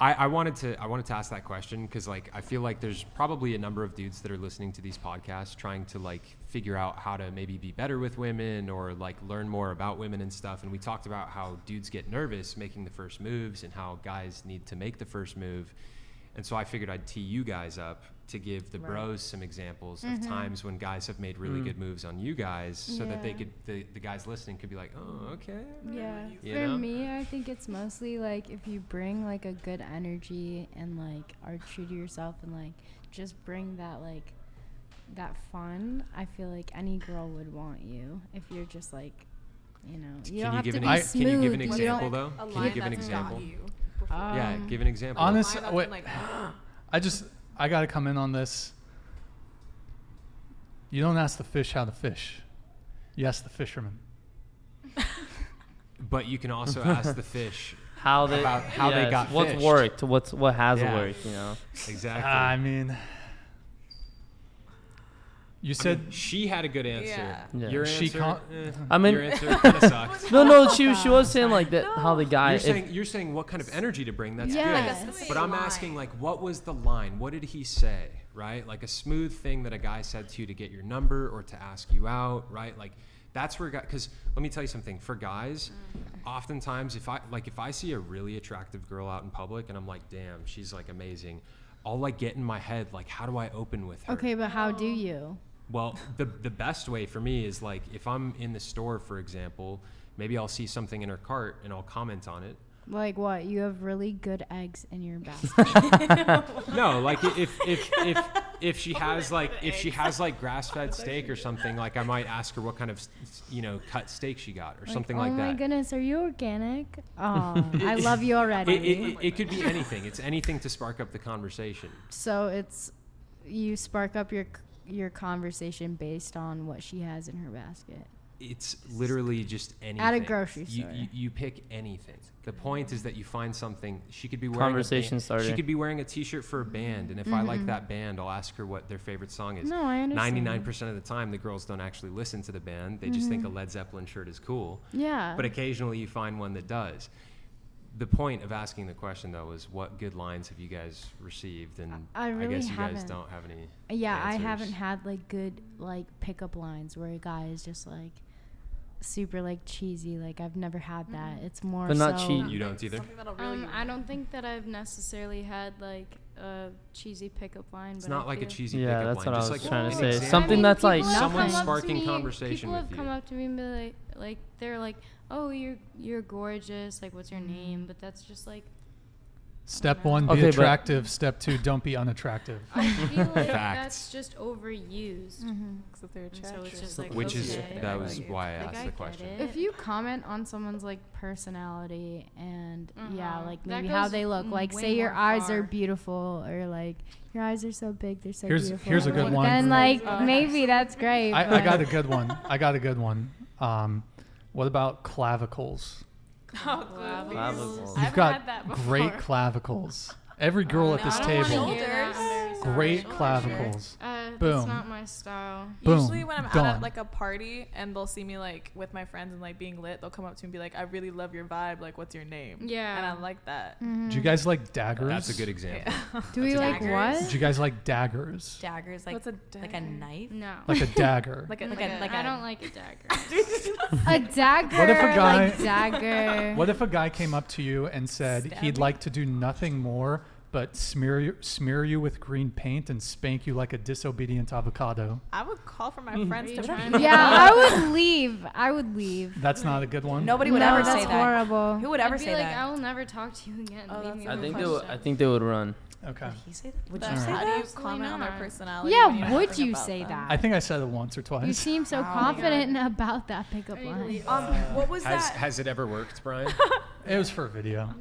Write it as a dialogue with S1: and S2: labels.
S1: I wanted to ask that question because like I feel like there's probably a number of dudes that are listening to these podcasts trying to like figure out how to maybe be better with women or like learn more about women and stuff. And we talked about how dudes get nervous making the first moves and how guys need to make the first move. And so I figured I'd tee you guys up to give the bros some examples of times when guys have made really good moves on you guys so that they could, the guys listening could be like, oh, okay.
S2: Yeah.
S1: You know?
S2: For me, I think it's mostly like if you bring like a good energy and like are true to yourself and like just bring that like that fun, I feel like any girl would want you if you're just like, you know, you don't have to be smooth.
S1: Can you give an example though? Can you give an example? Yeah, give an example.
S3: Honestly, wait. I got to come in on this. You don't ask the fish how to fish. You ask the fisherman.
S1: But you can also ask the fish
S4: about how they got
S1: fished.
S4: What's worked, what has worked, you know.
S1: Exactly.
S3: I mean, you said
S1: she had a good answer. Yeah. Your answer,
S4: your
S1: answer kind of sucks.
S4: No, she was saying like that how the guy.
S1: You're saying what kind of energy to bring? That's
S2: Yes.
S1: good. But I'm asking like, what was the line? What did he say? Right? Like a smooth thing that a guy said to you to get your number or to ask you out. Right? Like that's where because let me tell you something. For guys, oftentimes if I see a really attractive girl out in public and I'm like, damn, she's like amazing. I'll like get in my head like, how do I open with her?
S2: Okay, but how do you?
S1: Well, the best way for me is like if I'm in the store, for example, maybe I'll see something in her cart and I'll comment on it.
S2: Like what? You have really good eggs in your basket.
S1: No, like if she has like grass-fed steak or something, like I might ask her what kind of cut steak she got or something like that.
S2: Oh my goodness, are you organic? Oh, I love you already.
S1: It could be anything. It's anything to spark up the conversation.
S2: So it's you spark up your conversation based on what she has in her basket.
S1: It's literally just anything.
S2: At a grocery store.
S1: You pick anything. The point is that you find something. She could be wearing
S4: Conversation starter.
S1: She could be wearing a T-shirt for a band, and if I like that band, I'll ask her what their favorite song is.
S2: No, I understand.
S1: 99% of the time, the girls don't actually listen to the band. They just think a Led Zeppelin shirt is cool.
S2: Yeah.
S1: But occasionally you find one that does. The point of asking the question, though, is what good lines have you guys received? And I guess you guys don't have any answers.
S2: I haven't had like good like pickup lines where a guy is just like super like cheesy. Like I've never had that. It's more
S4: but not
S2: so
S4: cheat.
S1: You don't either?
S2: I don't think that I've necessarily had like a cheesy pickup line.
S1: It's
S2: but
S1: not like a cheesy
S4: yeah,
S1: pickup
S4: that's
S1: line.
S4: what
S1: Just
S4: I was
S1: like
S4: trying to
S1: an
S4: say.
S1: example.
S4: Something that's like
S1: someone
S2: come up to
S1: sparking
S2: me-
S1: conversation with you.
S2: People have come up to me and be like they're like, oh, you're gorgeous. Like, what's your name? But that's just like.
S3: step one, be
S4: Okay, but-
S3: attractive. Step two, don't be unattractive.
S2: I feel like
S1: Facts.
S2: that's just overused.
S5: So they're attractive.
S2: So it's just like,
S1: Which is
S2: okay.
S1: that was why I
S2: Like,
S1: asked
S2: I
S1: the
S2: get
S1: question.
S2: it. If you comment on someone's like personality and like
S5: That
S2: maybe how
S5: goes
S2: they look, like
S5: way
S2: say your
S5: more
S2: eyes
S5: far.
S2: are beautiful or like your eyes are so big, they're so beautiful.
S3: Here's a good one.
S2: Then like maybe that's great.
S3: I got a good one. What about clavicles?
S4: Clavicles.
S3: You've got great clavicles. Every girl at this table, great clavicles. Boom.
S2: That's not my style.
S3: Boom.
S5: Usually when I'm
S3: Done.
S5: at like a party and they'll see me like with my friends and like being lit, they'll come up to me and be like, I really love your vibe. Like, what's your name?
S2: Yeah.
S5: And I like that.
S3: Do you guys like daggers?
S1: That's a good example.
S2: Do we like
S5: Daggers.
S3: Do
S2: what?
S3: you guys like daggers?
S6: Daggers, like
S5: What's a
S6: like a
S5: dagger?
S6: knife.
S2: No.
S3: Like a dagger.
S5: Like a
S2: I don't like a dagger. A dagger.
S3: What if a guy-
S2: Like dagger.
S3: What if a guy came up to you and said he'd like to do nothing more but smear you with green paint and spank you like a disobedient avocado?
S5: I would call for my friends to try.
S2: Yeah, I would leave.
S3: That's not a good one.
S6: Nobody would
S2: No,
S6: ever
S2: that's
S6: say that.
S2: horrible.
S6: Who would ever
S2: I'd be
S6: say
S2: like,
S6: that?
S2: I will never talk to you again. Leave me
S5: that's
S2: alone.
S4: I think they would run.
S3: Okay.
S6: Would he say that? Would
S5: But
S6: you say
S5: how do
S6: that?
S5: you
S2: Absolutely
S5: comment on their
S2: not.
S5: personality? when you know
S2: Yeah, would
S5: nothing
S2: you
S5: about
S2: say
S5: them?
S2: that?
S3: I think I said it once or
S2: You
S3: twice.
S2: seem so confident about that pickup line.
S6: What was that?
S1: Has it ever worked, Brian?
S3: It was for a video.